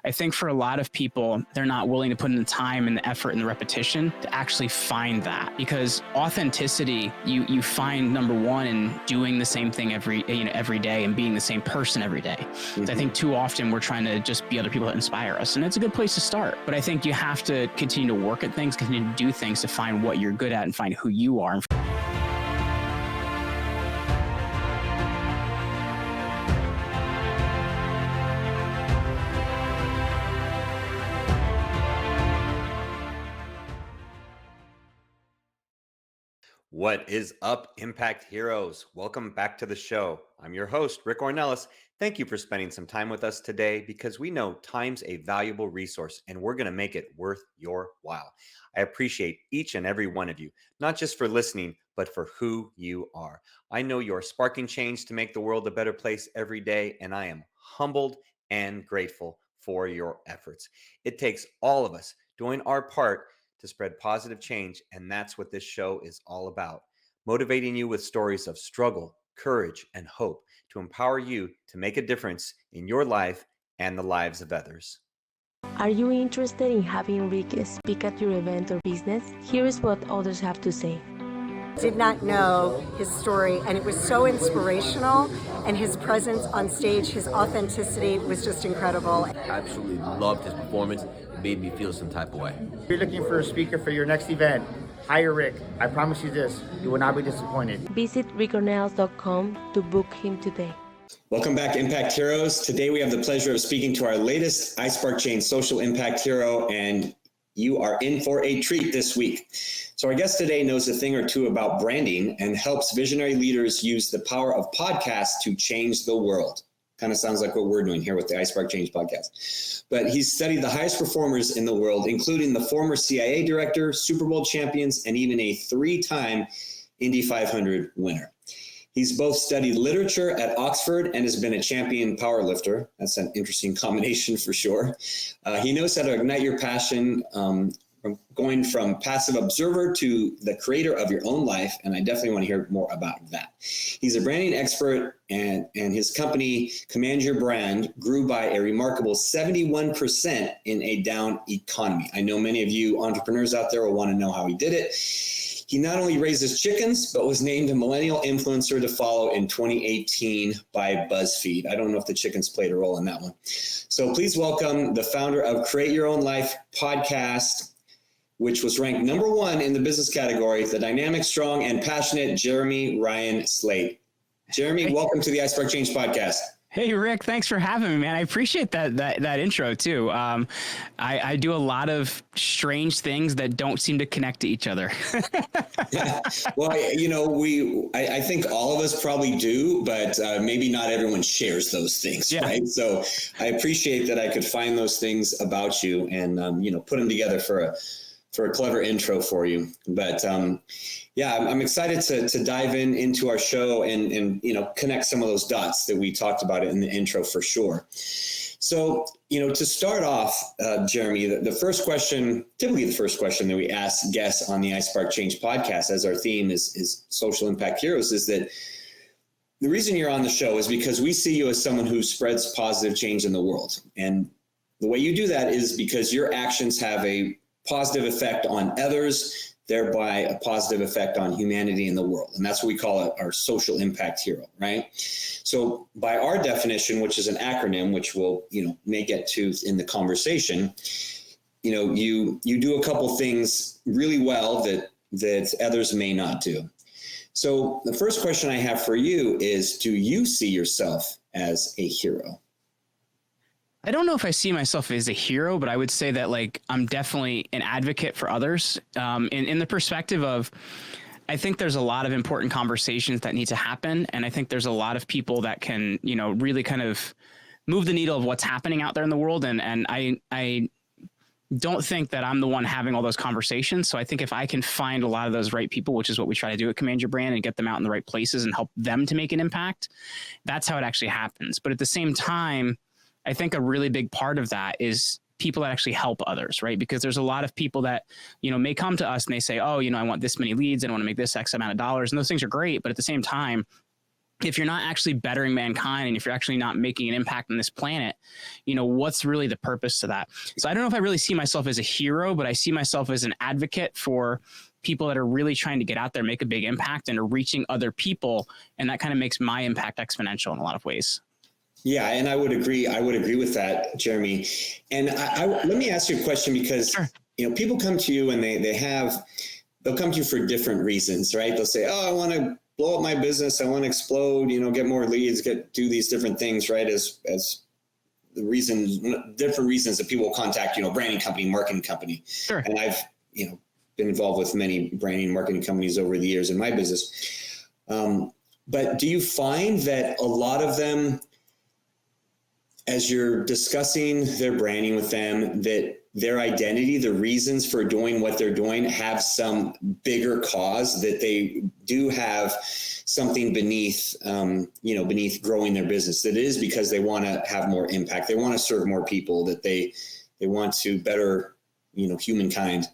I think for a lot of people, they're not willing to put in the time and the effort and the repetition to actually find that, because authenticity, you find number one in doing the same thing every day and being the same person every day. Mm-hmm. So I think too often we're trying to just be other people that inspire us, and it's a good place to start. But I think you have to continue to work at things, continue to do things to find what you're good at and find who you are. What is up, Impact Heroes? Welcome back to the show. I'm your host, Rick Ornelas. Thank you for spending some time with us today, because we know time's a valuable resource and we're going to make it worth your while. I appreciate each and every one of you, not just for listening, but for who you are. I know you're sparking change to make the world a better place every day, and I am humbled and grateful for your efforts. It takes all of us doing our part to spread positive change, and that's what this show is all about. Motivating you with stories of struggle, courage, and hope to empower you to make a difference in your life and the lives of others. Are you interested in having Rick speak at your event or business? Here is what others have to say. Did not know his story, and it was so inspirational, and his presence on stage, his authenticity was just incredible. I absolutely loved his performance. It made me feel some type of way. If you're looking for a speaker for your next event, hire Rick. I promise you this, you will not be disappointed. Visit rickornelas.com to book him today. Welcome back, Impact Heroes. Today we have the pleasure of speaking to our latest iSpark Chain social impact hero, and you are in for a treat this week. So our guest today knows a thing or two about branding and helps visionary leaders use the power of podcasts to change the world. Kind of sounds like what we're doing here with the iSpark Change podcast. But he's studied the highest performers in the world, including the former CIA director, Super Bowl champions, and even a 3-time Indy 500 winner. He's both studied literature at Oxford and has been a champion powerlifter. That's an interesting combination for sure. He knows how to ignite your passion, from going from passive observer to the creator of your own life. And I definitely want to hear more about that. He's a branding expert, and his company, Command Your Brand, grew by a remarkable 71% in a down economy. I know many of you entrepreneurs out there will want to know how he did it. He not only raises chickens, but was named a millennial influencer to follow in 2018 by BuzzFeed. I don't know if the chickens played a role in that one. So please welcome the founder of Create Your Own Life podcast, which was ranked #1 in the business category, the dynamic, strong, and passionate Jeremy Ryan Slate. Jeremy, welcome to the iSpark Change podcast. Hey, Rick, thanks for having me, man. I appreciate that intro, too. I do a lot of strange things that don't seem to connect to each other. Yeah. Well, I think all of us probably do, but maybe not everyone shares those things, yeah. Right? So I appreciate that I could find those things about you and, put them together for a clever intro for you. But yeah, I'm excited to dive into our show and connect some of those dots that we talked about in the intro for sure. So, to start off, Jeremy, the first question, typically the first question that we ask guests on the iSpark Change podcast, as our theme is social impact heroes, is that the reason you're on the show is because we see you as someone who spreads positive change in the world. And the way you do that is because your actions have a positive effect on others, thereby a positive effect on humanity in the world. And that's what we call it, our social impact hero, right? So by our definition, which is an acronym, which we'll, may get to in the conversation, you do a couple things really well that others may not do. So the first question I have for you is, do you see yourself as a hero? I don't know if I see myself as a hero, but I would say that I'm definitely an advocate for others. In the perspective of, I think there's a lot of important conversations that need to happen. And I think there's a lot of people that can, really kind of move the needle of what's happening out there in the world. And I don't think that I'm the one having all those conversations. So I think if I can find a lot of those right people, which is what we try to do at Command Your Brand, and get them out in the right places and help them to make an impact, that's how it actually happens. But at the same time, I think a really big part of that is people that actually help others, right? Because there's a lot of people that, may come to us and they say, oh, I want this many leads and I want to make this X amount of dollars. And those things are great. But at the same time, if you're not actually bettering mankind and if you're actually not making an impact on this planet, what's really the purpose to that? So I don't know if I really see myself as a hero, but I see myself as an advocate for people that are really trying to get out there, make a big impact, and are reaching other people. And that kind of makes my impact exponential in a lot of ways. Yeah, and I would agree. I would agree with that, Jeremy. And let me ask you a question, because Sure. People come to you and they'll come to you for different reasons, right? They'll say, "Oh, I want to blow up my business. I want to explode. Get more leads. Do these different things," right? As the reasons, different reasons that people contact, branding company, marketing company. Sure. And I've been involved with many branding and marketing companies over the years in my business. But do you find that a lot of them, as you're discussing their branding with them, that their identity, the reasons for doing what they're doing, have some bigger cause, that they do have something beneath, beneath growing their business? That is because they want to have more impact. They want to serve more people, that they want to better, humankind.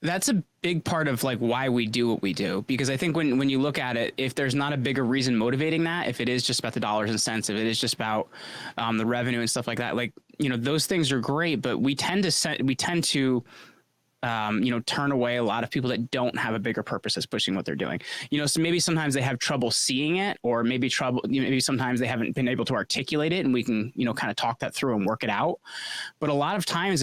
That's a big part of why we do what we do, because I think when you look at it, if there's not a bigger reason motivating that, if it is just about the dollars and cents, if it is just about the revenue and stuff like that, those things are great, but we tend to turn away a lot of people that don't have a bigger purpose as pushing what they're doing. So maybe sometimes they have trouble seeing it, or maybe sometimes they haven't been able to articulate it, and we can, kind of talk that through and work it out. But a lot of times,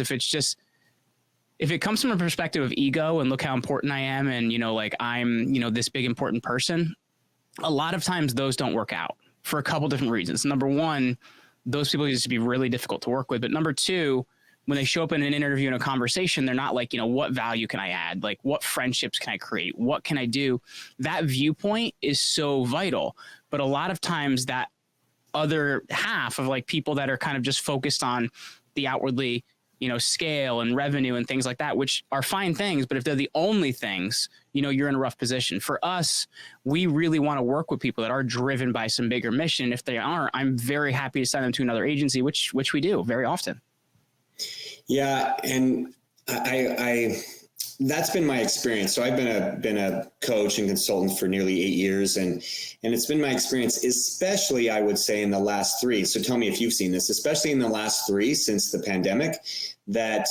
if it comes from a perspective of ego and look how important I am, and, I'm, this big important person, a lot of times those don't work out for a couple different reasons. Number one, those people used to be really difficult to work with. But number two, when they show up in an interview and a conversation, they're not what value can I add? What friendships can I create? What can I do? That viewpoint is so vital. But a lot of times that other half of people that are kind of just focused on the outwardly, scale and revenue and things like that, which are fine things, but if they're the only things, you're in a rough position. For us, we really want to work with people that are driven by some bigger mission. If they aren't, I'm very happy to send them to another agency, which we do very often. Yeah. And I that's been my experience. So I've been a coach and consultant for nearly 8 years, and it's been my experience, especially I would say in the last 3. So tell me if you've seen this, especially in the last 3 since the pandemic, that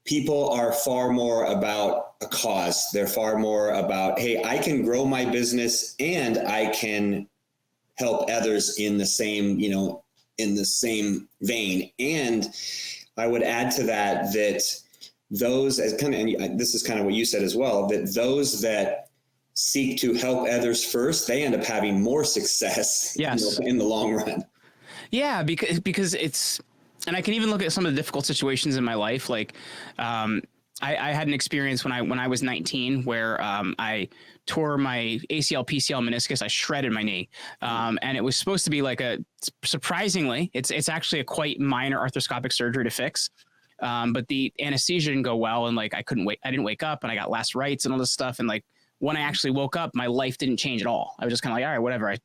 people are far more about a cause. They're far more about, hey, I can grow my business and I can help others in the same, in the same vein. And I would add to that those, as kind of, and this is kind of what you said as well, that those that seek to help others first, they end up having more success. Yes. In the long run. Yeah, because it's, and I can even look at some of the difficult situations in my life. I had an experience when I was 19 where I tore my ACL, PCL, meniscus. I shredded my knee, and it was supposed to be surprisingly, it's actually a quite minor arthroscopic surgery to fix. But the anesthesia didn't go well, and I didn't wake up, and I got last rites and all this stuff. And when I actually woke up, my life didn't change at all. I was just kind of all right, whatever. I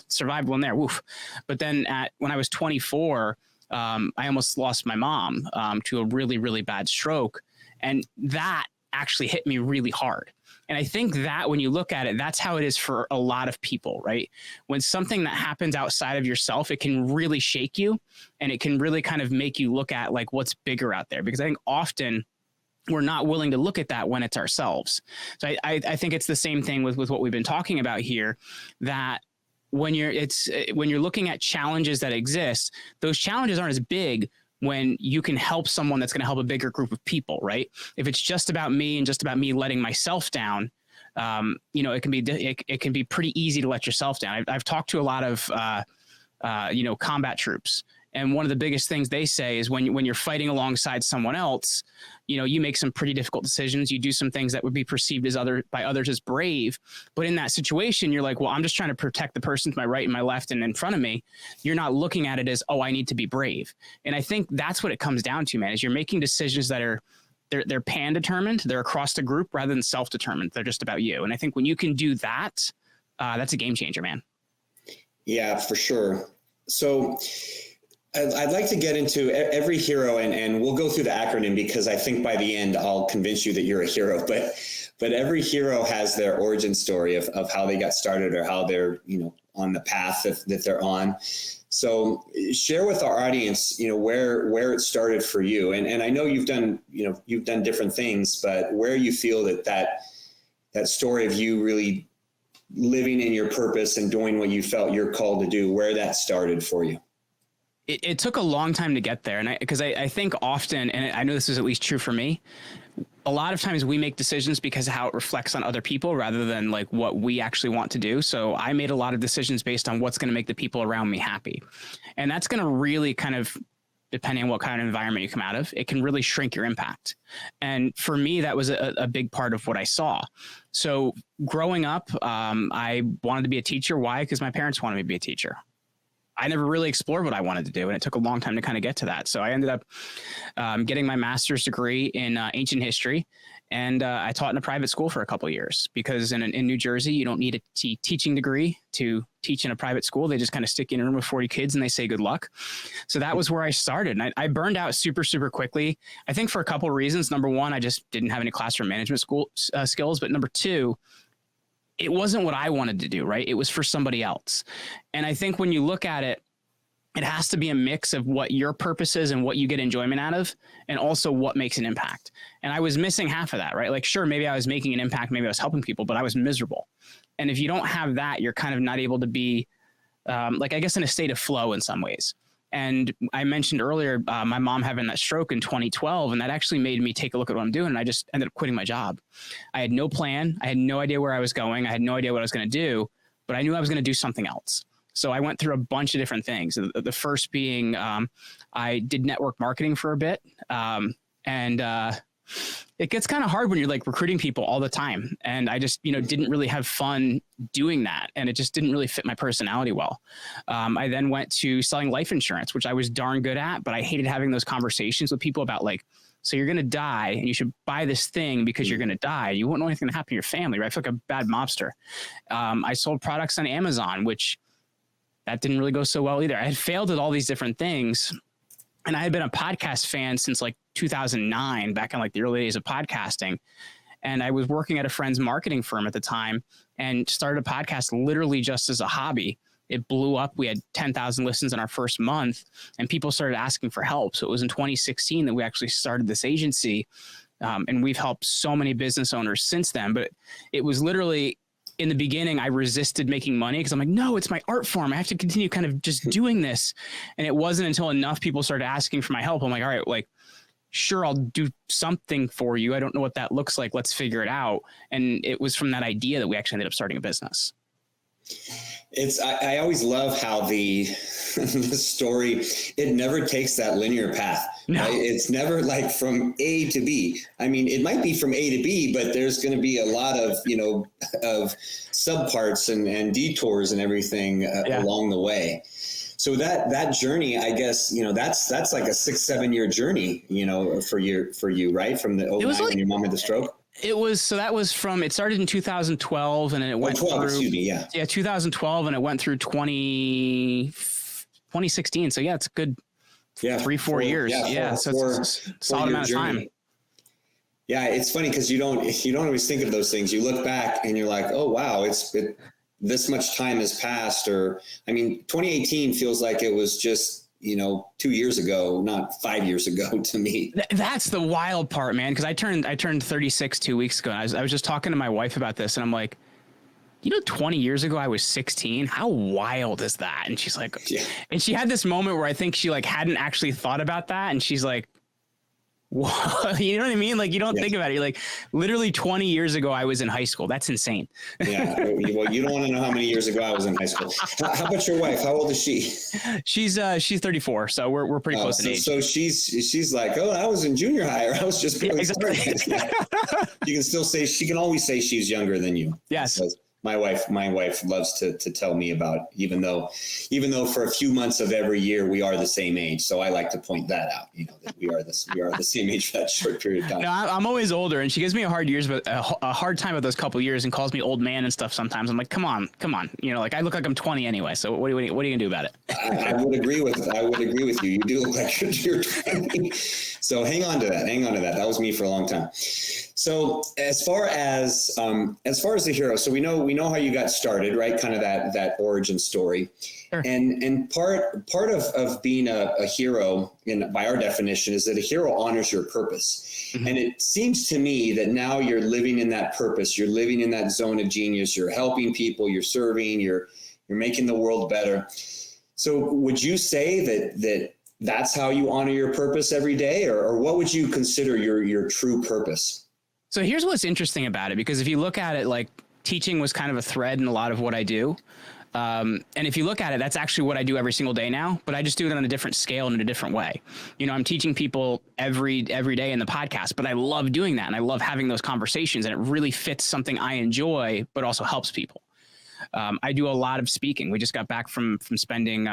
survived one there. Woof. But then when I was 24, I almost lost my mom to a really, really bad stroke. And that actually hit me really hard. And I think that when you look at it, that's how it is for a lot of people, right? When something that happens outside of yourself, it can really shake you, and it can really kind of make you look at what's bigger out there. Because I think often we're not willing to look at that when it's ourselves. So I think it's the same thing with what we've been talking about here, that when you're looking at challenges that exist, those challenges aren't as big when you can help someone that's going to help a bigger group of people, right? If it's just about me and just about me letting myself down, it can be pretty easy to let yourself down. I've talked to a lot of, combat troops. And one of the biggest things they say is when you're fighting alongside someone else, you make some pretty difficult decisions. You do some things that would be perceived by others as brave. But in that situation, you're like, well, I'm just trying to protect the person to my right and my left and in front of me. You're not looking at it as, oh, I need to be brave. And I think that's what it comes down to, man, is you're making decisions that are, they're pan-determined. They're across the group rather than self-determined. They're just about you. And I think when you can do that, that's a game changer, man. Yeah, for sure. So I'd like to get into every hero, and we'll go through the acronym because I think by the end I'll convince you that you're a hero. But but every hero has their origin story of how they got started or how they're, on the path that they're on. So share with our audience, where it started for you. And I know you've done different things, but where you feel that story of you really living in your purpose and doing what you felt you're called to do, where that started for you. It took a long time to get there. And because I think often, and I know this is at least true for me, a lot of times we make decisions because of how it reflects on other people rather than like what we actually want to do. So I made a lot of decisions based on what's going to make the people around me happy. And that's going to really kind of, depending on what kind of environment you come out of, it can really shrink your impact. And for me, that was a big part of what I saw. So growing up, I wanted to be a teacher. Why? Because my parents wanted me to be a teacher. I never really explored what I wanted to do, and it took a long time to kind of get to that. So I ended up getting my master's degree in ancient history, and I taught in a private school for a couple of years because in New Jersey, you don't need a teaching degree to teach in a private school. They just kind of stick you in a room with 40 kids and they say good luck. So that was where I started, and I burned out super, super quickly. I think for a couple of reasons. Number one, I just didn't have any classroom management skills, but number two, it wasn't what I wanted to do, right? It was for somebody else. And I think when you look at it, it has to be a mix of what your purpose is and what you get enjoyment out of, and also what makes an impact. And I was missing half of that, right? Like, sure, maybe I was making an impact, maybe I was helping people, but I was miserable. And if you don't have that, you're kind of not able to be I guess in a state of flow in some ways. And I mentioned earlier, my mom having that stroke in 2012, and that actually made me take a look at what I'm doing. And I just ended up quitting my job. I had no plan. I had no idea where I was going. I had no idea what I was going to do, but I knew I was going to do something else. So I went through a bunch of different things. The first being I did network marketing for a bit. It gets kind of hard when you're like recruiting people all the time. And I just, didn't really have fun doing that. And it just didn't really fit my personality well. I then went to selling life insurance, which I was darn good at, but I hated having those conversations with people about like, so you're going to die and you should buy this thing because you're going to die. You won't know anything to happen to your family, right? I feel like a bad mobster. I sold products on Amazon, which that didn't really go so well either. I had failed at all these different things. And I had been a podcast fan since like 2009, back in like the early days of podcasting. And I was working at a friend's marketing firm at the time and started a podcast literally just as a hobby. It blew up. We had 10,000 listens in our first month and people started asking for help. So it was in 2016 that we actually started this agency. And we've helped so many business owners since then. But it was literally, in the beginning, I resisted making money because I'm like, no, it's my art form. I have to continue kind of just doing this. And it wasn't until enough people started asking for my help. I'm like, all right, like, sure, I'll do something for you. I don't know what that looks like. Let's figure it out. And it was from that idea that we actually ended up starting a business. I always love how the story, it never takes that linear path. No. Right? It's never like from A to B. I mean, it might be from A to B, but there's going to be a lot of, of subparts and detours and everything along the way. So that journey, I guess, that's like a 6-7 year journey, for you, right? From the 2009 when your mom had the stroke. It started in 2012 and it went through 2012 and it went through 2016. So yeah, it's a good 3-4 years. So it's a solid amount of time. Yeah. It's funny because you don't always think of those things. You look back and you're like, oh wow, this much time has passed. Or, 2018 feels like it was just, 2 years ago, not 5 years ago to me. That's the wild part, man. Cause I turned 36 2 weeks ago. And I was just talking to my wife about this and I'm like, 20 years ago, I was 16. How wild is that? And she's like, and she had this moment where I think she like hadn't actually thought about that. And she's like, what? You know what I mean? Like, you don't think about it. You're like, literally 20 years ago, I was in high school. That's insane. Yeah. Well, you don't want to know how many years ago I was in high school. How about your wife? How old is she? She's 34. So we're pretty close in age. So she's like, oh, I was in junior high, or I was just really exactly. She can always say she's younger than you. Yes. Because my wife loves to tell me about, even though for a few months of every year we are the same age. So I like to point that out, that we are the same age for that short period of time. No, I'm always older, and she gives me a hard time with those couple of years and calls me old man and stuff sometimes. I'm like, come on. Like I look like I'm 20 anyway. So what are you gonna do about it? I would agree with you. You do look like you're 20. So hang on to that. That was me for a long time. So as far as the hero, so we know how you got started, right? Kind of that origin story. Sure. And part of being a hero, by our definition, is that a hero honors your purpose. Mm-hmm. And it seems to me that now you're living in that purpose. You're living in that zone of genius. You're helping people. You're serving. You're making the world better. So would you say that's how you honor your purpose every day, or what would you consider your true purpose? So here's what's interesting about it, because if you look at it, like, teaching was kind of a thread in a lot of what I do. And if you look at it, that's actually what I do every single day now, but I just do it on a different scale and in a different way. You know, I'm teaching people every day in the podcast, but I love doing that. And I love having those conversations, and it really fits something I enjoy, but also helps people. I do a lot of speaking. We just got back from spending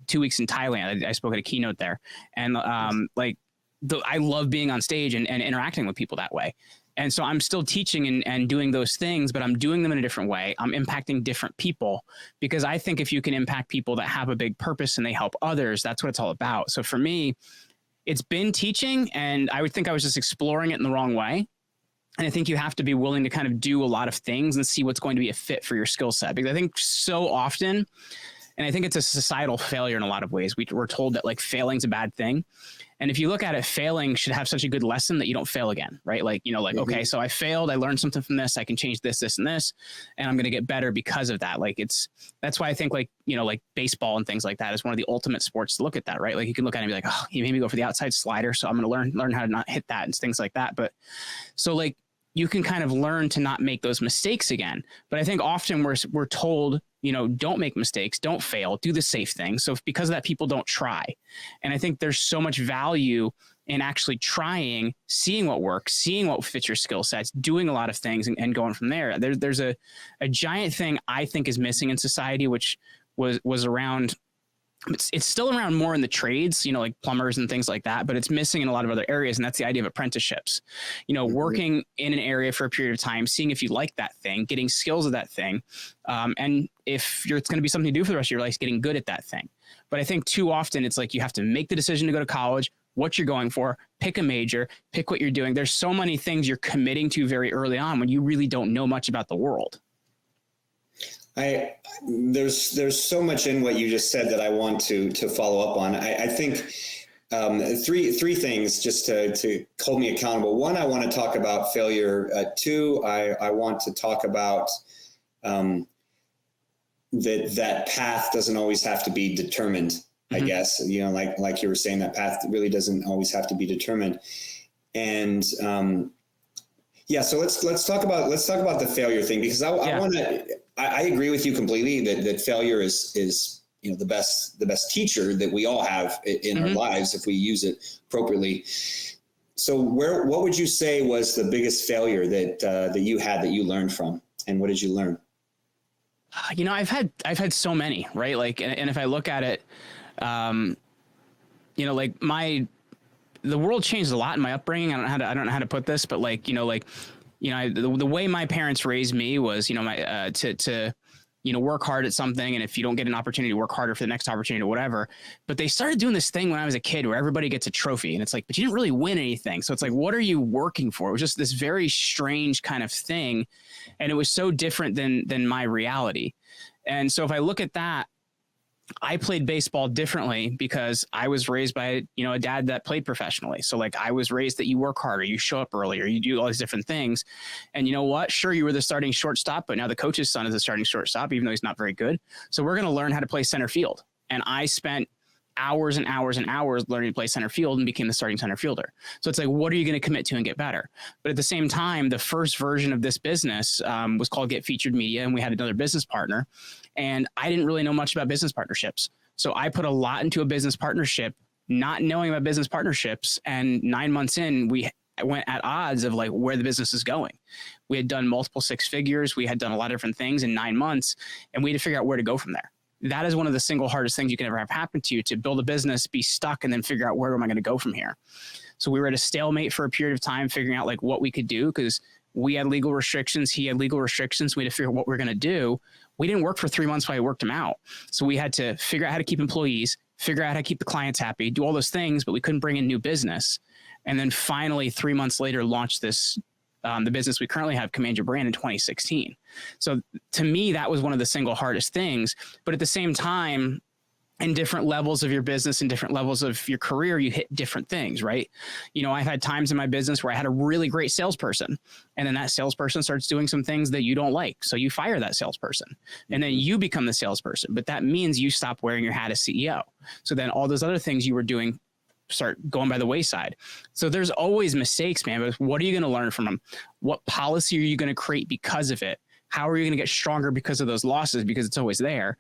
2 weeks in Thailand. I spoke at a keynote there, and I love being on stage and interacting with people that way. And so I'm still teaching and doing those things, but I'm doing them in a different way. I'm impacting different people, because I think if you can impact people that have a big purpose and they help others, that's what it's all about. So for me, it's been teaching, and I would think I was just exploring it in the wrong way. And I think you have to be willing to kind of do a lot of things and see what's going to be a fit for your skill set. Because I think so often, and I think it's a societal failure in a lot of ways, we're told that, like, failing's a bad thing. And if you look at it, failing should have such a good lesson that you don't fail again, right? Like, you know, like, okay, so I failed, I learned something from this, I can change this, this, and this, and I'm going to get better because of that. Like, that's why I think, like, you know, like baseball and things like that is one of the ultimate sports to look at that, right? Like, you can look at it and be like, oh, you made me go for the outside slider, so I'm going to learn how to not hit that and things like that. But so, like, you can kind of learn to not make those mistakes again. But I think often we're told, you know, don't make mistakes, don't fail, do the safe thing. So because of that, people don't try. And I think there's so much value in actually trying, seeing what works, seeing what fits your skill sets, doing a lot of things and going from there. There's a giant thing I think is missing in society, which was around. It's still around more in the trades, you know, like plumbers and things like that, but it's missing in a lot of other areas. And that's the idea of apprenticeships, you know, working in an area for a period of time, seeing if you like that thing, getting skills of that thing. And if it's going to be something to do for the rest of your life, getting good at that thing. But I think too often it's like, you have to make the decision to go to college, what you're going for, pick a major, pick what you're doing. There's so many things you're committing to very early on when you really don't know much about the world. There's so much in what you just said that I want to follow up on. I think three things just to hold me accountable. One, I want to talk about failure. Two, I want to talk about that path doesn't always have to be determined. Mm-hmm. I guess, you know, like you were saying, that path really doesn't always have to be determined. And yeah, so let's talk about the failure thing, because I agree with you completely that failure is you know the best teacher that we all have in our lives if we use it appropriately. So what would you say was the biggest failure that you had that you learned from, and what did you learn? You know, I've had so many, right? Like, and if I look at it, you know, like the world changed a lot in my upbringing. I don't know how to put this, but like, the way my parents raised me was, you know, to work hard at something. And if you don't get an opportunity, to work harder for the next opportunity or whatever. But they started doing this thing when I was a kid where everybody gets a trophy, and it's like, but you didn't really win anything. So it's like, what are you working for? It was just this very strange kind of thing. And it was so different than my reality. And so if I look at that, I played baseball differently because I was raised by, you know, a dad that played professionally. So like, I was raised that you work harder, you show up earlier, you do all these different things. And you know what? Sure, you were the starting shortstop, but now the coach's son is the starting shortstop, even though he's not very good. So we're going to learn how to play center field. And I spent hours and hours and hours learning to play center field and became the starting center fielder. So it's like, what are you going to commit to and get better? But at the same time, the first version of this business was called Get Featured Media, and we had another business partner. And I didn't really know much about business partnerships. So I put a lot into a business partnership, not knowing about business partnerships. And 9 months in, we went at odds of like where the business is going. We had done multiple six figures. We had done a lot of different things in 9 months, and we had to figure out where to go from there. That is one of the single hardest things you can ever have happen to you, to build a business, be stuck, and then figure out where am I going to go from here. So we were at a stalemate for a period of time, figuring out like what we could do, because we had legal restrictions. He had legal restrictions. We had to figure out what we're going to do. We didn't work for 3 months while we worked them out. So we had to figure out how to keep employees, figure out how to keep the clients happy, do all those things, but we couldn't bring in new business. And then finally, 3 months later, launched this the business we currently have, Command Your Brand, in 2016. So to me, that was one of the single hardest things. But at the same time, in different levels of your business and different levels of your career, you hit different things, right? You know, I've had times in my business where I had a really great salesperson, and then that salesperson starts doing some things that you don't like. So you fire that salesperson, and then you become the salesperson. But that means you stop wearing your hat as CEO. So then all those other things you were doing start going by the wayside. So there's always mistakes, man. But what are you going to learn from them? What policy are you going to create because of it? How are you going to get stronger because of those losses? Because it's always there.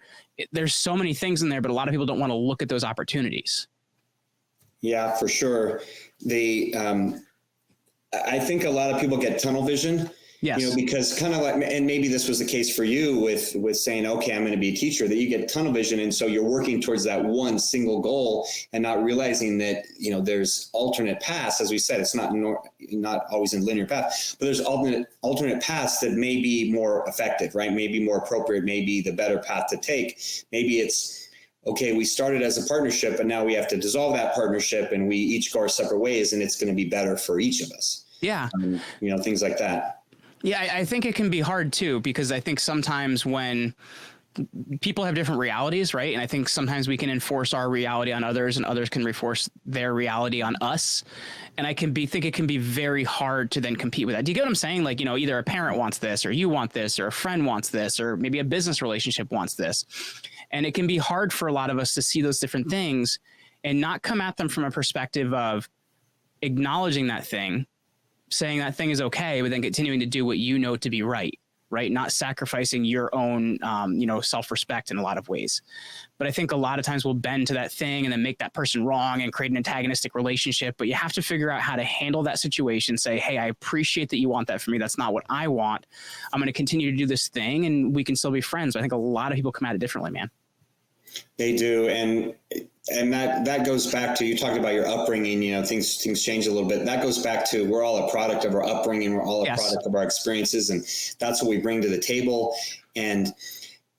There's so many things in there, but a lot of people don't want to look at those opportunities. Yeah, for sure. I think a lot of people get tunnel vision. Yes. You know, because kind of like, and maybe this was the case for you with saying, okay, I'm going to be a teacher, that you get tunnel vision. And so you're working towards that one single goal and not realizing that, you know, there's alternate paths. As we said, it's not always in linear path, but there's alternate paths that may be more effective, right? Maybe more appropriate, maybe the better path to take. Maybe it's, okay, we started as a partnership, but now we have to dissolve that partnership and we each go our separate ways, and it's going to be better for each of us. Yeah. You know, things like that. Yeah, I think it can be hard too, because I think sometimes when people have different realities, right? And I think sometimes we can enforce our reality on others, and others can enforce their reality on us. And I think it can be very hard to then compete with that. Do you get what I'm saying? Like, you know, either a parent wants this, or you want this, or a friend wants this, or maybe a business relationship wants this. And it can be hard for a lot of us to see those different things and not come at them from a perspective of acknowledging that thing, saying that thing is okay, but then continuing to do what you know to be right? Not sacrificing your own, self-respect in a lot of ways. But I think a lot of times we'll bend to that thing and then make that person wrong and create an antagonistic relationship. But you have to figure out how to handle that situation. Say, hey, I appreciate that you want that from me. That's not what I want. I'm going to continue to do this thing, and we can still be friends. But I think a lot of people come at it differently, man. They do. And that goes back to, you talked about your upbringing, you know, things change a little bit. That goes back to, we're all a product of our upbringing. We're all a product of our experiences, and that's what we bring to the table. And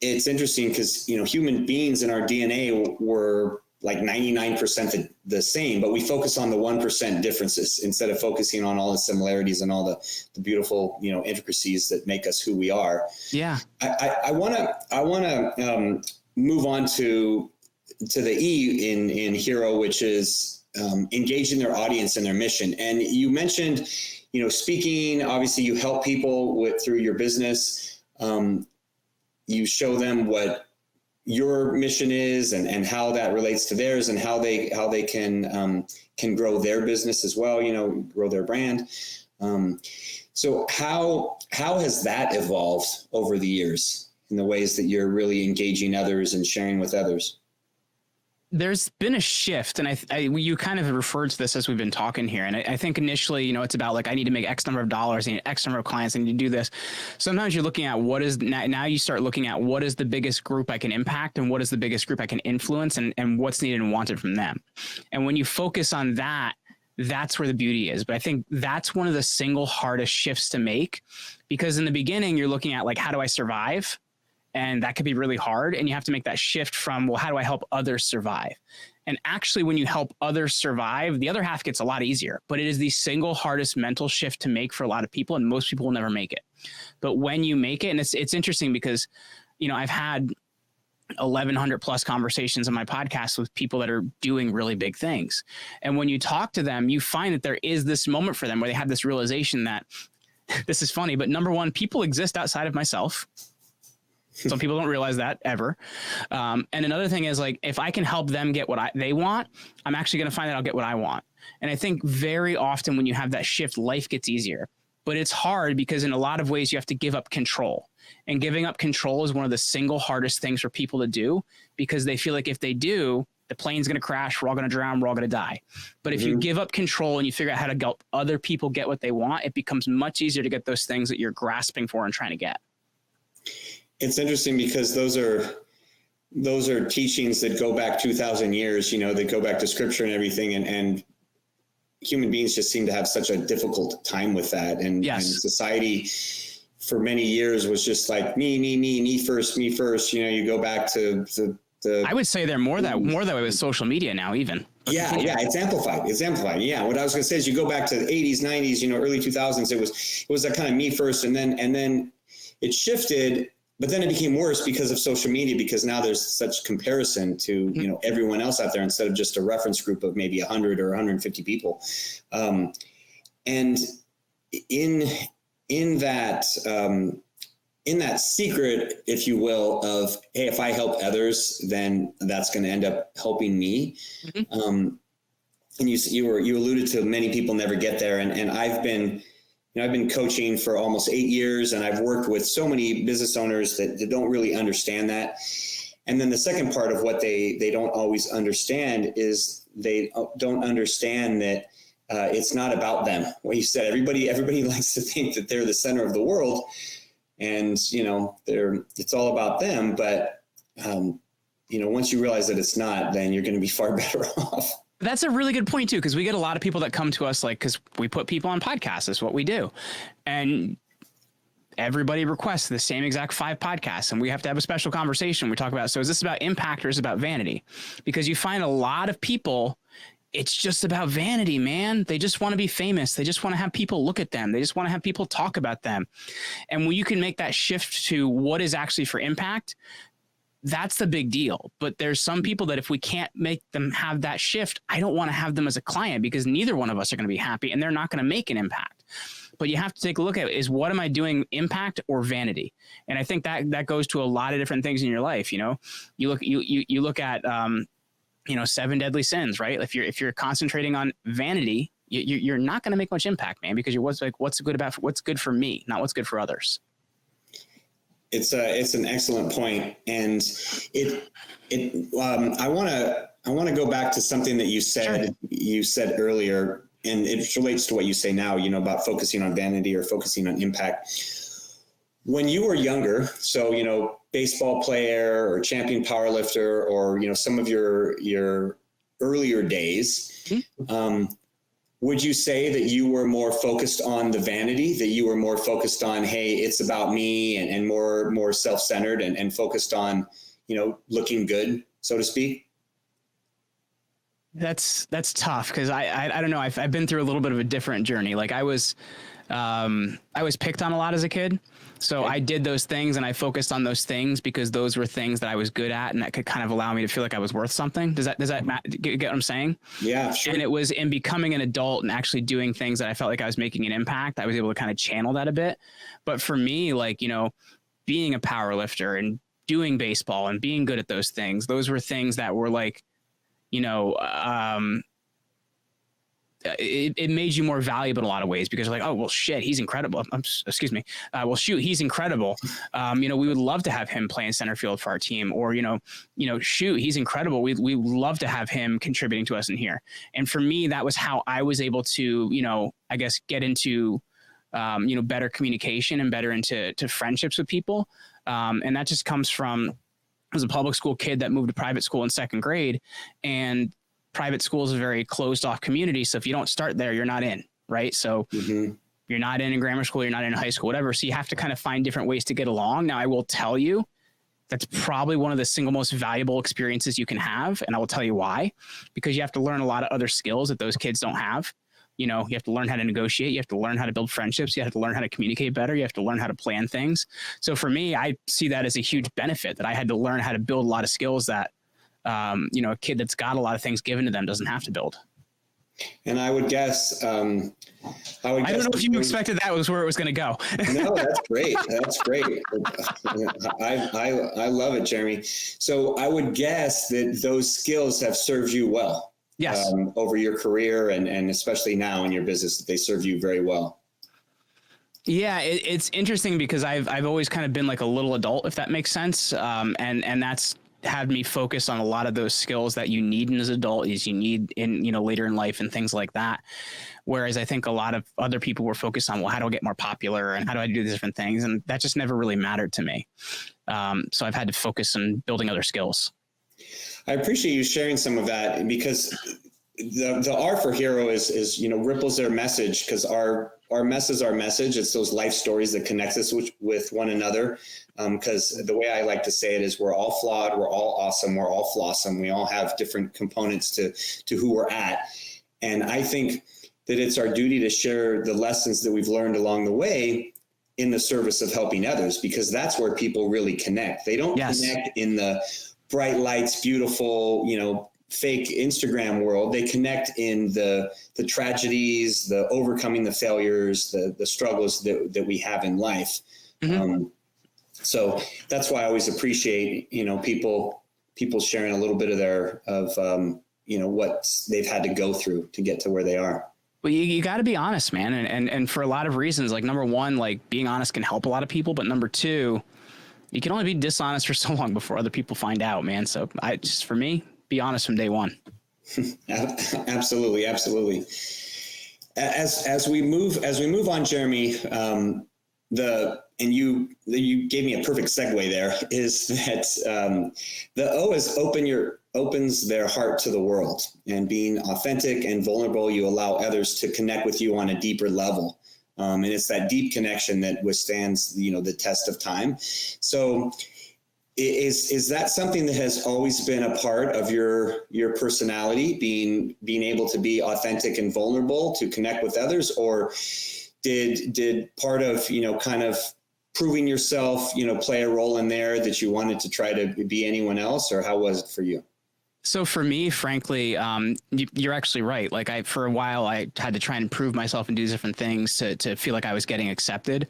it's interesting because, you know, human beings in our DNA were like 99% the same, but we focus on the 1% differences instead of focusing on all the similarities and all the beautiful, you know, intricacies that make us who we are. Yeah. I want to move on to the E in Hero, which is engaging their audience and their mission. And you mentioned, you know, speaking. Obviously, you help people through your business. You show them what your mission is and how that relates to theirs, and how they can grow their business as well. You know, grow their brand. So how has that evolved over the years in the ways that you're really engaging others and sharing with others? There's been a shift, and you kind of referred to this as we've been talking here. And I think initially, you know, it's about like, I need to make X number of dollars, I need X number of clients, I need to do this. Sometimes you're looking at now you start looking at what is the biggest group I can impact, and what is the biggest group I can influence, and what's needed and wanted from them. And when you focus on that, that's where the beauty is. But I think that's one of the single hardest shifts to make, because in the beginning, you're looking at like, how do I survive? And that could be really hard. And you have to make that shift from, well, how do I help others survive? And actually, when you help others survive, the other half gets a lot easier. But it is the single hardest mental shift to make for a lot of people. And most people will never make it. But when you make it, and it's interesting because, you know, I've had 1,100 plus conversations on my podcast with people that are doing really big things. And when you talk to them, you find that there is this moment for them where they have this realization that this is funny, but number one, people exist outside of myself. Some people don't realize that ever. And another thing is, like, if I can help them get what they want, I'm actually going to find that I'll get what I want. And I think very often when you have that shift, life gets easier. But it's hard because in a lot of ways you have to give up control. And giving up control is one of the single hardest things for people to do, because they feel like if they do, the plane's going to crash, we're all going to drown, we're all going to die. But if you give up control and you figure out how to help other people get what they want, it becomes much easier to get those things that you're grasping for and trying to get. It's interesting because those are teachings that go back 2,000 years, you know, that go back to scripture and everything. And human beings just seem to have such a difficult time with that. And society for many years was just like me first. You know, you go back to the I would say they're more that way with social media now, even. Yeah, it's amplified. Yeah, what I was going to say is you go back to the 80s, 90s, early 2000s. It was that kind of me first, and then it shifted, but then it became worse because of social media, because now there's such comparison to everyone else out there instead of just a reference group of maybe 100 or 150 people, and in that secret, if you will, of, hey, if I help others, then that's going to end up helping me. Mm-hmm. And you alluded to many people never get there. And I've been coaching for almost 8 years, and I've worked with so many business owners that don't really understand that. And then the second part of what they don't always understand is they don't understand that it's not about them. What you said, everybody likes to think that they're the center of the world. And, it's all about them. But, once you realize that it's not, then you're going to be far better off. That's a really good point, too, because we get a lot of people that come to us because we put people on podcasts. That's what we do. And everybody requests the same exact 5 podcasts, and we have to have a special conversation. We talk about, so is this about impact or is it about vanity? Because you find a lot of people, it's just about vanity, man. They just want to be famous. They just want to have people look at them. They just want to have people talk about them. And when you can make that shift to what is actually for impact, that's the big deal. But there's some people that if we can't make them have that shift, I don't want to have them as a client, because neither one of us are going to be happy and they're not going to make an impact. But you have to take a look at is, what am I doing, impact or vanity? And I think that goes to a lot of different things in your life. You look at, 7 deadly sins, right? If you're concentrating on vanity, you're not going to make much impact, man, because what's good for me, not what's good for others. It's an excellent point. And I want to go back to something that you said. Sure. You said earlier, and it relates to what you say now, about focusing on vanity or focusing on impact. When you were younger, so, baseball player or champion powerlifter, or, some of your earlier days, mm-hmm. Would you say that you were more focused on the vanity, that you were more focused on, hey, it's about me, and more self-centered and focused on, looking good, so to speak? That's tough, because I don't know. I've been through a little bit of a different journey. Like I was picked on a lot as a kid. So okay. I did those things and I focused on those things because those were things that I was good at and that could kind of allow me to feel like I was worth something. Does that get what I'm saying? Yeah, sure. And it was in becoming an adult and actually doing things that I felt like I was making an impact, I was able to kind of channel that a bit. But for me, being a power lifter and doing baseball and being good at those things, those were things that were like, it made you more valuable in a lot of ways, because you're like, oh, well, shit, he's incredible. Excuse me. Well, shoot, he's incredible. We would love to have him playing center field for our team, or, shoot, he's incredible. We love to have him contributing to us in here. And for me, that was how I was able to, I guess, get into, better communication and better into friendships with people. And that just comes from, I was a public school kid that moved to private school in 2nd grade, and private school is a very closed off community. So if you don't start there, you're not in, right? So mm-hmm. You're not in grammar school, you're not in high school, whatever. So you have to kind of find different ways to get along. Now, I will tell you, that's probably one of the single most valuable experiences you can have. And I will tell you why, because you have to learn a lot of other skills that those kids don't have. You have to learn how to negotiate. You have to learn how to build friendships. You have to learn how to communicate better. You have to learn how to plan things. So for me, I see that as a huge benefit, that I had to learn how to build a lot of skills that, a kid that's got a lot of things given to them doesn't have to build. And I would guess, I don't know if you expected that was where it was going to go. No, that's great. That's great. I love it, Jeremy. So I would guess that those skills have served you well. Yes. Over your career and especially now in your business, that they serve you very well. Yeah, it's interesting because I've always kind of been like a little adult, if that makes sense. And that's had me focus on a lot of those skills that you need as an adult, is you need in, later in life and things like that. Whereas I think a lot of other people were focused on, well, how do I get more popular and how do I do different things? And that just never really mattered to me. So I've had to focus on building other skills. I appreciate you sharing some of that, because the R for hero is, ripples their message, because our mess is our message. It's those life stories that connect us with one another. Because the way I like to say it is, we're all flawed, we're all awesome, we're all flawsome. We all have different components to who we're at. And I think that it's our duty to share the lessons that we've learned along the way in the service of helping others, because that's where people really connect. They don't connect in the bright lights, beautiful, fake Instagram world. They connect in the tragedies, the overcoming the failures, the struggles that we have in life. Mm-hmm. So that's why I always appreciate, people sharing a little bit of what they've had to go through to get to where they are. Well, you got to be honest, man. And for a lot of reasons, like number one, like being honest can help a lot of people. But number two, you can only be dishonest for so long before other people find out, man. So for me, be honest from day one. Absolutely. Absolutely. As we move on, Jeremy, you gave me a perfect segue there, is that the O is opens their heart to the world, and being authentic and vulnerable, you allow others to connect with you on a deeper level. And it's that deep connection that withstands, the test of time. So is that something that has always been a part of your personality, being able to be authentic and vulnerable to connect with others? Or did part of, kind of proving yourself, play a role in there, that you wanted to try to be anyone else? Or how was it for you? So for me, frankly, you're actually right. Like for a while, I had to try and prove myself and do different things to feel like I was getting accepted.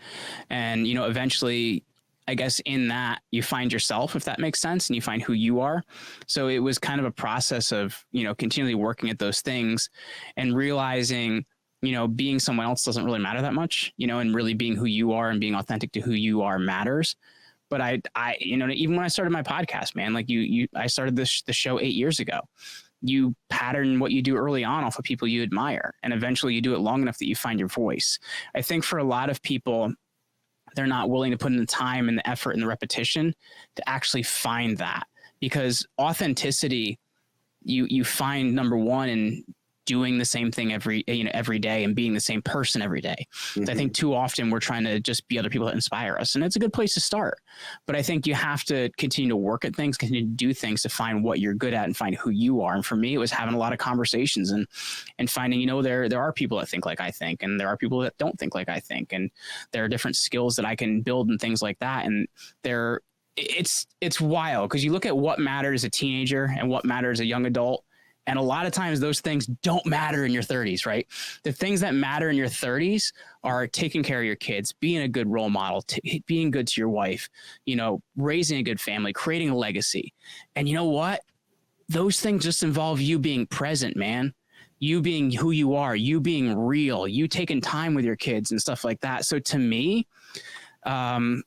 And, eventually, I guess in that you find yourself, if that makes sense, and you find who you are. So it was kind of a process of, continually working at those things and realizing, being someone else doesn't really matter that much, and really being who you are and being authentic to who you are matters. But I, even when I started my podcast, man, like I started the show 8 years ago. You pattern what you do early on off of people you admire, and eventually you do it long enough that you find your voice. I think for a lot of people, they're not willing to put in the time and the effort and the repetition to actually find that, because authenticity, you find, number one, in doing the same thing every day and being the same person every day. Mm-hmm. So I think too often we're trying to just be other people that inspire us, and it's a good place to start. But I think you have to continue to work at things, continue to do things to find what you're good at and find who you are. And for me, it was having a lot of conversations and finding, there are people that think like I think, and there are people that don't think like I think, and there are different skills that I can build and things like that. And it's wild, because you look at what matters as a teenager and what matters as a young adult. And a lot of times those things don't matter in your 30s, right? The things that matter in your 30s are taking care of your kids, being a good role model, being good to your wife, raising a good family, creating a legacy. And you know what? Those things just involve you being present, man. You being who you are, you being real, you taking time with your kids and stuff like that. So to me, my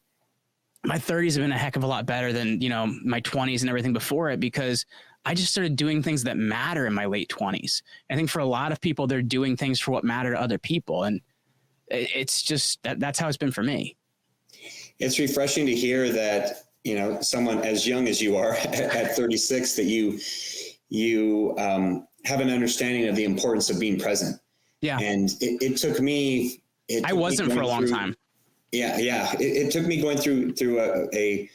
30s have been a heck of a lot better than, my 20s and everything before it, because I just started doing things that matter in my late 20s. I think for a lot of people, they're doing things for what matter to other people. And it's just, that's how it's been for me. It's refreshing to hear that, someone as young as you are at 36, that you have an understanding of the importance of being present. Yeah. And it took me. I wasn't for a long time. Yeah. It took me going through a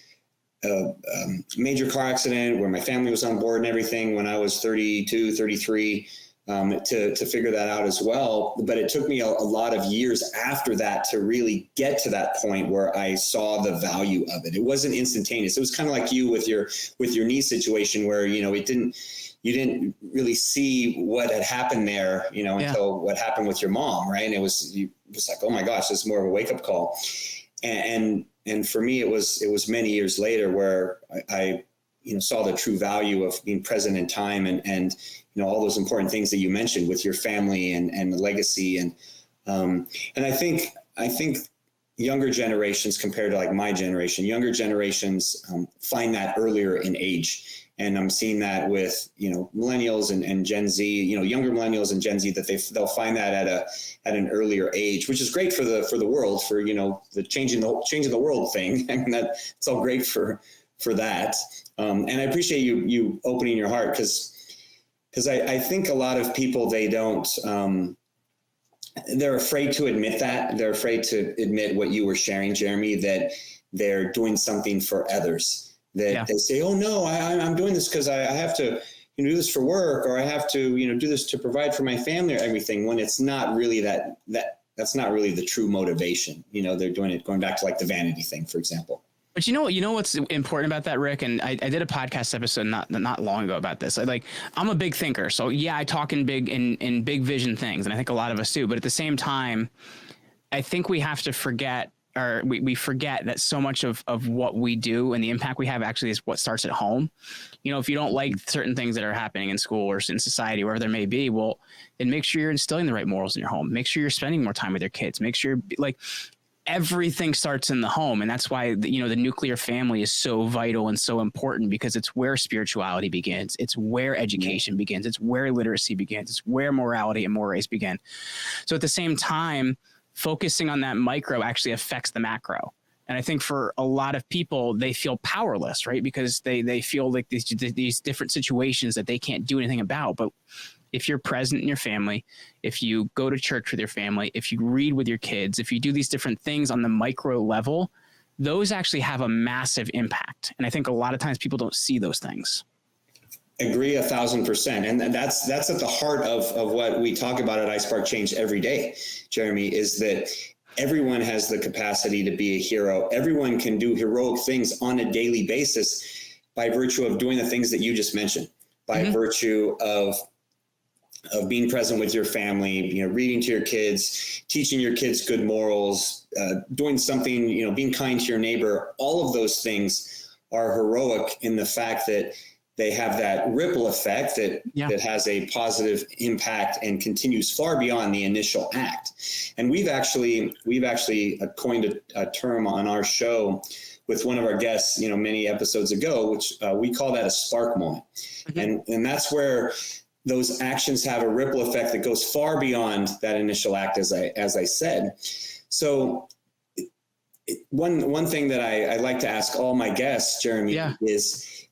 major car accident where my family was on board and everything when I was 32, 33, to figure that out as well. But it took me a lot of years after that to really get to that point where I saw the value of it. It wasn't instantaneous. It was kind of like you with your knee situation, where, you didn't really see what had happened there, until what happened with your mom. Right. And it was like, oh my gosh, this is more of a wake up call. And for me, it was many years later where I saw the true value of being present in time and all those important things that you mentioned with your family and the legacy. And I think younger generations, compared to like my generation, younger generations find that earlier in age. And I'm seeing that with, millennials and Gen Z, younger millennials and Gen Z, that they'll find that at an earlier age, which is great for the world, for, the changing the world thing. I mean, it's all great for that. And I appreciate you opening your heart, because Because I think a lot of people, they don't, they're afraid to admit that. They're afraid to admit what you were sharing, Jeremy, that they're doing something for others. That they say, oh, no, I'm doing this because I have to do this for work, or I have to, do this to provide for my family or everything, when it's not really that's not really the true motivation. They're doing it, going back to like the vanity thing, for example. But you know what's important about that, Rick? And I did a podcast episode not long ago about this. I'm a big thinker. So yeah, I talk in big vision things. And I think a lot of us do. But at the same time, I think we have to forget, or we forget that so much of what we do and the impact we have actually is what starts at home. If you don't like certain things that are happening in school or in society, wherever there may be, well, then make sure you're instilling the right morals in your home. Make sure you're spending more time with your kids. Make sure everything starts in the home. And that's why, the nuclear family is so vital and so important, because it's where spirituality begins. It's where education begins. It's where literacy begins. It's where morality and mores begin. So at the same time, focusing on that micro actually affects the macro. And I think for a lot of people, they feel powerless, right? Because they feel like these different situations that they can't do anything about. But if you're present in your family, if you go to church with your family, if you read with your kids, if you do these different things on the micro level, those actually have a massive impact. And I think a lot of times people don't see those things. Agree 1,000%. And that's at the heart of what we talk about at iSpark Change every day, Jeremy, is that everyone has the capacity to be a hero. Everyone can do heroic things on a daily basis by virtue of doing the things that you just mentioned, by virtue of being present with your family, reading to your kids, teaching your kids good morals, doing something, being kind to your neighbor. All of those things are heroic in the fact that they have that ripple effect that has a positive impact and continues far beyond the initial act. And we've actually coined a term on our show with one of our guests, many episodes ago, which we call that a spark moment. And that's where those actions have a ripple effect that goes far beyond that initial act, as I said. So one thing that I like to ask all my guests, Jeremy, is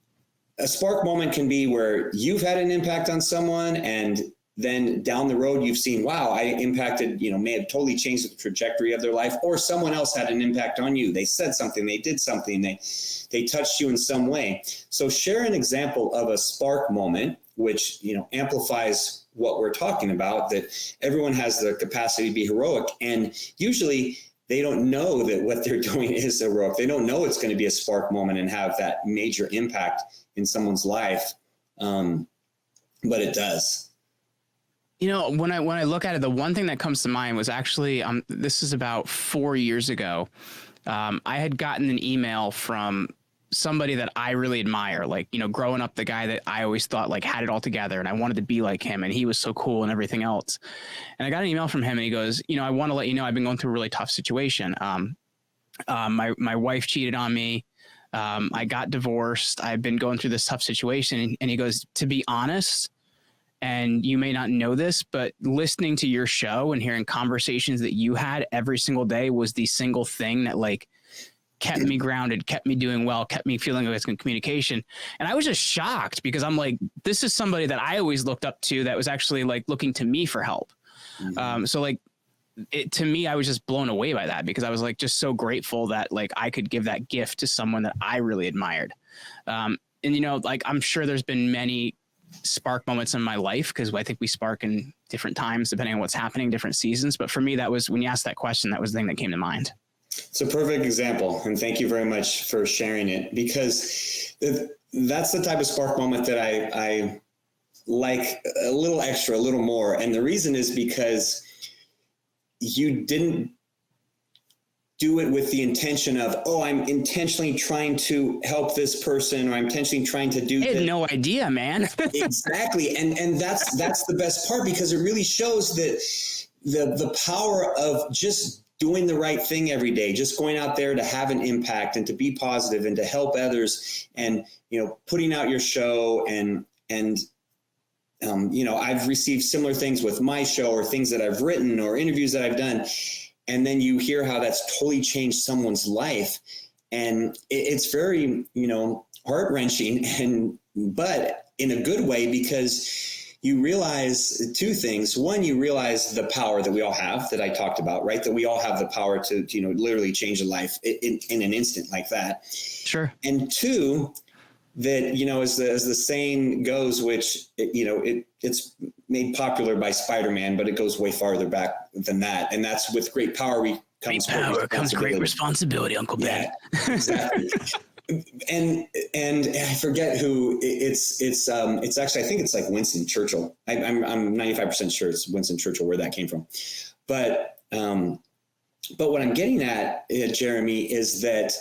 a spark moment can be where you've had an impact on someone, and then down the road you've seen, wow, I impacted, may have totally changed the trajectory of their life, or someone else had an impact on you. They said something, they did something, they touched you in some way. So share an example of a spark moment, which, amplifies what we're talking about, that everyone has the capacity to be heroic. And usually they don't know that what they're doing is heroic. They don't know it's going to be a spark moment and have that major impact in someone's life. But it does. When I look at it, the one thing that comes to mind was actually, this is about 4 years ago. I had gotten an email from somebody that I really admire, growing up, the guy that I always thought had it all together, and I wanted to be like him, and he was so cool and everything else. And I got an email from him, and he goes, I want to let you know I've been going through a really tough situation. My wife cheated on me. I got divorced. I've been going through this tough situation. And he goes, to be honest, and you may not know this, but listening to your show and hearing conversations that you had every single day was the single thing that kept me grounded, kept me doing well, kept me feeling like it's good communication. And I was just shocked, because I'm like, this is somebody that I always looked up to that was actually looking to me for help. To me, I was just blown away by that, because I was just so grateful that I could give that gift to someone that I really admired. And I'm sure there's been many spark moments in my life, because I think we spark in different times depending on what's happening, different seasons. But for me, that was, when you asked that question, that was the thing that came to mind. It's a perfect example, and thank you very much for sharing it, because that's the type of spark moment that I like a little extra, a little more. And the reason is because you didn't do it with the intention of, I'm intentionally trying to help this person, or I'm intentionally trying to do this. I had no idea, man. Exactly. And that's the best part, because it really shows that the power of just doing the right thing every day, just going out there to have an impact and to be positive and to help others, and, putting out your show and I've received similar things with my show, or things that I've written, or interviews that I've done. And then you hear how that's totally changed someone's life. And it's very, heart-wrenching, but in a good way, because you realize two things. One, you realize the power that we all have that I talked about, right? That we all have the power to, literally change a life in an instant like that. Sure. And two, that, as the saying goes, which, it's made popular by Spider-Man, but it goes way farther back than that. And that's with great power comes great responsibility, Uncle Ben. Yeah, exactly. And I forget who it's actually, I think it's like Winston Churchill. I'm 95% sure it's Winston Churchill where that came from. But what I'm getting at, Jeremy, is that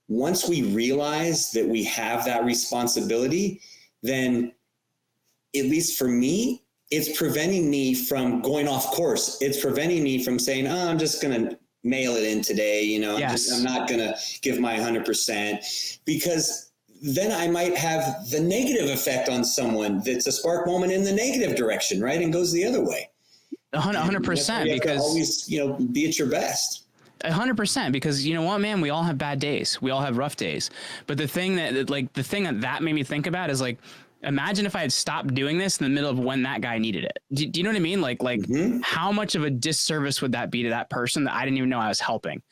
once we realize that we have that responsibility, then at least for me, it's preventing me from going off course. It's preventing me from saying, I'm just going to mail it in today. Yes. I'm not going to give my 100%, because then I might have the negative effect on someone that's a spark moment in the negative direction, right? And goes the other way. 100%, because always, be at your best. 100%, because you know what, man, we all have bad days. We all have rough days. But the thing that made me think about is like, imagine if I had stopped doing this in the middle of when that guy needed it. Do you know what I mean? Like how much of a disservice would that be to that person that I didn't even know I was helping?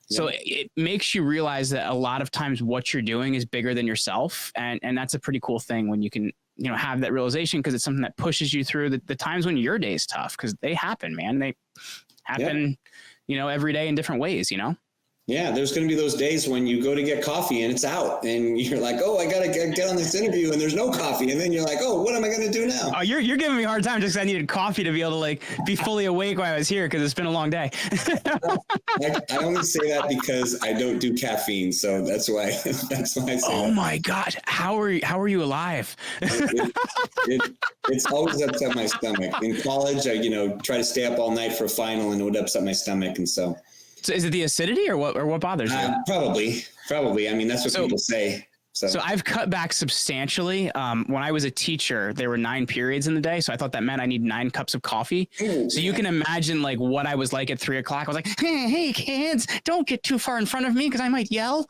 Yeah. So it makes you realize that a lot of times what you're doing is bigger than yourself. And that's a pretty cool thing when you can, have that realization, because it's something that pushes you through the times when your day is tough, because they happen, man. They happen, every day in different ways, Yeah, there's going to be those days when you go to get coffee and it's out, and you're like, oh, I got to get on this interview, and there's no coffee. And then you're like, oh, what am I going to do now? Oh, you're giving me a hard time just because I needed coffee to be able to be fully awake while I was here, because it's been a long day. I only say that because I don't do caffeine, so that's why I say that. Oh my God, how are you alive? It's always upset my stomach. In college, I try to stay up all night for a final, and it would upset my stomach, and so. So is it the acidity or what bothers you? Probably. I mean, that's what people say. So I've cut back substantially. When I was a teacher, there were 9 periods in the day. So I thought that meant I need 9 cups of coffee. Ooh, so you can imagine what I was like at 3 o'clock. I was like, hey kids, don't get too far in front of me, because I might yell.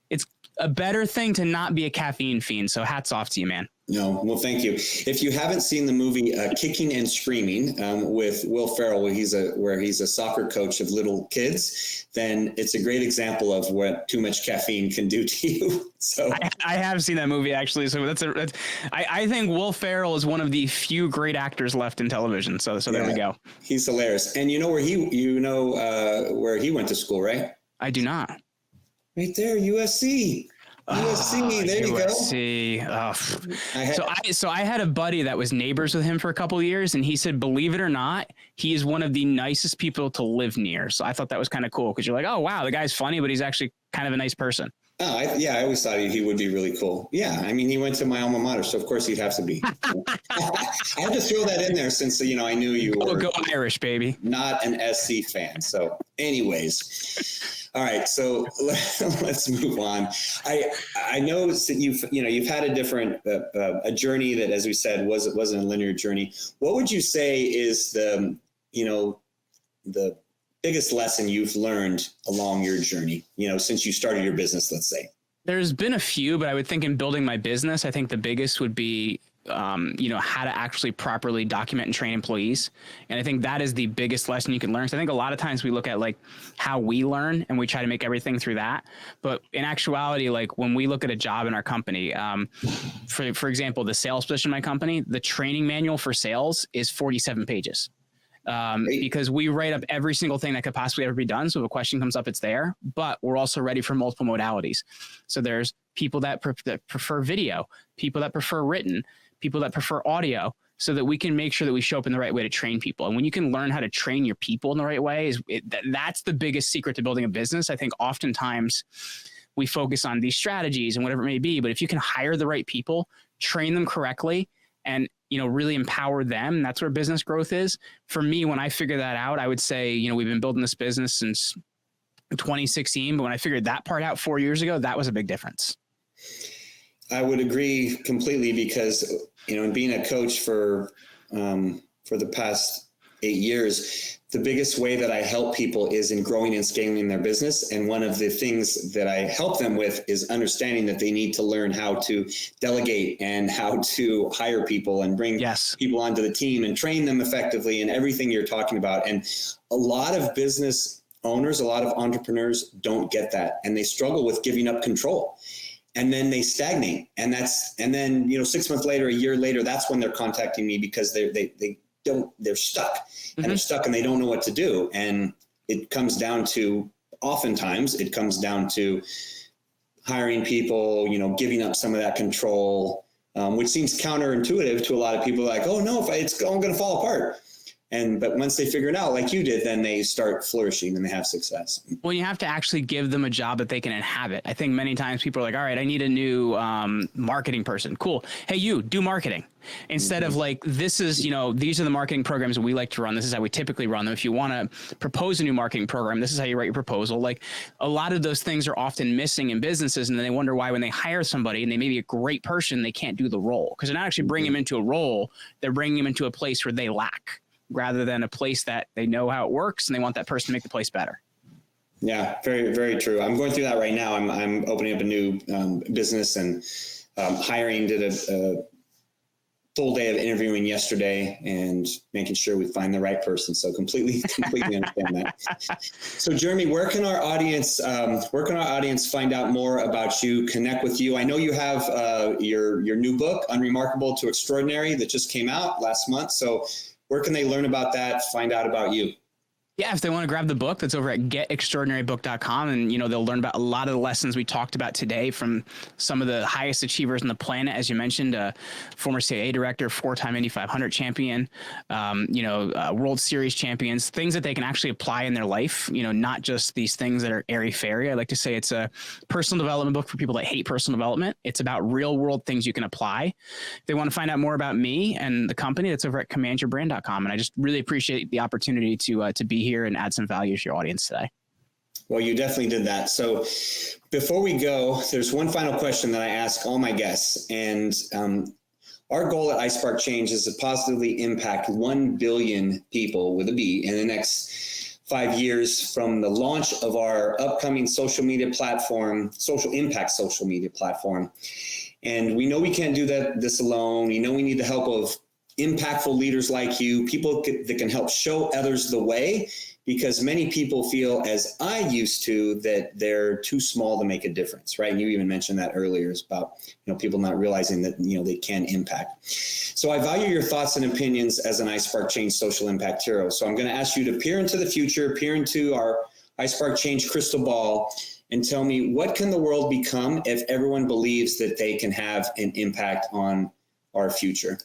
It's a better thing to not be a caffeine fiend. So hats off to you, man. No, well, thank you. If you haven't seen the movie Kicking and Screaming with Will Ferrell, where he's a soccer coach of little kids, then it's a great example of what too much caffeine can do to you. So I have seen that movie, actually. So I think Will Ferrell is one of the few great actors left in television. So there we go. He's hilarious. And where he went to school, right? I do not. Right there, USC. USC, there you go. So I had a buddy that was neighbors with him for a couple of years, and he said, believe it or not, he is one of the nicest people to live near. So I thought that was kind of cool, because you're like, oh wow, the guy's funny, but he's actually kind of a nice person. Oh, I always thought he would be really cool. Yeah, I mean, he went to my alma mater, so of course he'd have to be. I had to throw that in there since I knew you were go Irish, baby. Not an SC fan. So, anyways, all right. So let's move on. I know that you've had a different a journey that, as we said, wasn't a linear journey. What would you say is the biggest lesson you've learned along your journey, since you started your business, let's say? There's been a few, but I would think in building my business, I think the biggest would be, how to actually properly document and train employees. And I think that is the biggest lesson you can learn. So I think a lot of times we look at how we learn and we try to make everything through that. But in actuality, when we look at a job in our company, for example, the sales position in my company, the training manual for sales is 47 pages. Because we write up every single thing that could possibly ever be done. So if a question comes up, it's there, but we're also ready for multiple modalities. So there's people that prefer video, people that prefer written, people that prefer audio, so that we can make sure that we show up in the right way to train people. And when you can learn how to train your people in the right way, that's the biggest secret to building a business. I think oftentimes we focus on these strategies and whatever it may be, but if you can hire the right people, train them correctly, and really empower them, that's where business growth is. For me, when I figured that out, I would say, we've been building this business since 2016, but when I figured that part out 4 years ago, that was a big difference. I would agree completely, because, in being a coach for the past 8 years, the biggest way that I help people is in growing and scaling their business. And one of the things that I help them with is understanding that they need to learn how to delegate and how to hire people and bring people onto the team and train them effectively and everything you're talking about. And a lot of business owners, a lot of entrepreneurs don't get that. And they struggle with giving up control. And then they stagnate. And then, 6 months later, a year later, that's when they're contacting me because they're stuck and they're stuck and they don't know what to do. And it comes down to, oftentimes it comes down to hiring people, giving up some of that control, which seems counterintuitive to a lot of people, like, oh no, it's all going to fall apart. But once they figure it out, like you did, then they start flourishing and they have success. Well, you have to actually give them a job that they can inhabit. I think many times people are like, all right, I need a new marketing person. Cool. Hey, you do marketing. Instead of like, this is, these are the marketing programs that we like to run. This is how we typically run them. If you want to propose a new marketing program, this is how you write your proposal. Like, a lot of those things are often missing in businesses. And then they wonder why, when they hire somebody and they may be a great person, they can't do the role, because they're not actually bringing them into a role. They're bringing them into a place where they lack, rather than a place that they know how it works and they want that person to make the place better. Yeah, very, very true. I'm going through that right now. I'm opening up a new business and hiring, did a full day of interviewing yesterday and making sure we find the right person. So completely understand that. So Jeremy, where can our audience find out more about you, connect with you? I know you have your new book, Unremarkable to Extraordinary, that just came out last month. So where can they learn about that, find out about you? Yeah, if they want to grab the book, that's over at getextraordinarybook.com. And, they'll learn about a lot of the lessons we talked about today from some of the highest achievers on the planet. As you mentioned, former CIA director, 4-time Indy 500 champion, World Series champions, things that they can actually apply in their life, not just these things that are airy-fairy. I like to say it's a personal development book for people that hate personal development. It's about real world things you can apply. If they want to find out more about me and the company, that's over at commandyourbrand.com. And I just really appreciate the opportunity to be here and add some value to your audience today. Well, you definitely did that. So before we go, there's one final question that I ask all my guests. And our goal at iSpark Change is to positively impact 1 billion people with a B in the next 5 years, from the launch of our upcoming social media platform, social impact social media platform. And we know we can't do this alone. We know we need the help of impactful leaders like you, people that can help show others the way, because many people feel, as I used to, that they're too small to make a difference, right? And you even mentioned that earlier, is about, people not realizing that, they can impact. So I value your thoughts and opinions as an iSpark Change social impact hero. So I'm going to ask you to peer into the future, peer into our iSpark Change crystal ball, and tell me, what can the world become if everyone believes that they can have an impact on our future?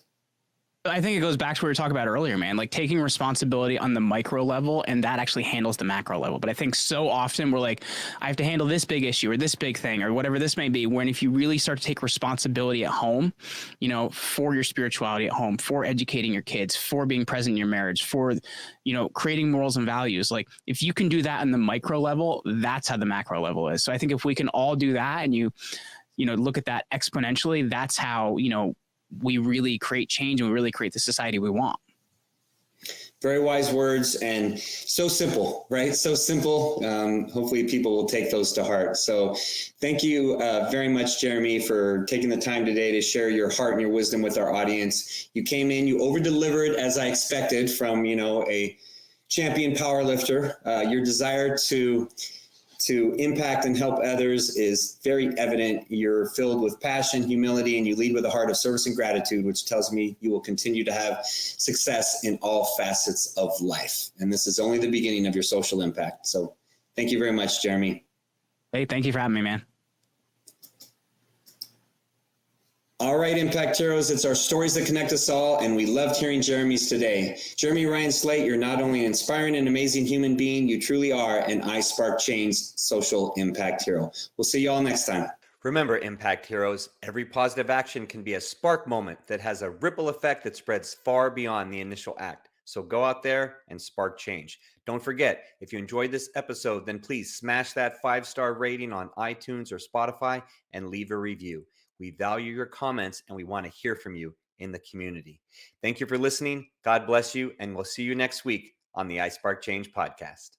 I think it goes back to what we were talking about earlier, man, like taking responsibility on the micro level, and that actually handles the macro level. But I think so often we're like, I have to handle this big issue or this big thing or whatever this may be. When if you really start to take responsibility at home, for your spirituality at home, for educating your kids, for being present in your marriage, for, creating morals and values, like if you can do that on the micro level, that's how the macro level is. So I think if we can all do that, and you look at that exponentially, that's how, we really create change and we really create the society we want. Very wise words, and so simple, right? So simple. Hopefully people will take those to heart. So thank you very much, Jeremy, for taking the time today to share your heart and your wisdom with our audience. You came in, you over-delivered, as I expected from, a champion powerlifter. Your desire to impact and help others is very evident. You're filled with passion, humility, and you lead with a heart of service and gratitude, which tells me you will continue to have success in all facets of life. And this is only the beginning of your social impact. So thank you very much, Jeremy. Hey, thank you for having me, man. All right, Impact Heroes, it's our stories that connect us all, and we loved hearing Jeremy's today. Jeremy Ryan Slate, you're not only an inspiring and amazing human being, you truly are an iSpark Change social impact hero. We'll see you all next time. Remember, Impact Heroes, every positive action can be a spark moment that has a ripple effect that spreads far beyond the initial act. So go out there and spark change. Don't forget, if you enjoyed this episode, then please smash that 5-star rating on iTunes or Spotify and leave a review. We value your comments and we want to hear from you. in the community. Thank you for listening. God bless you, and we'll see you next week on the iSpark Change podcast.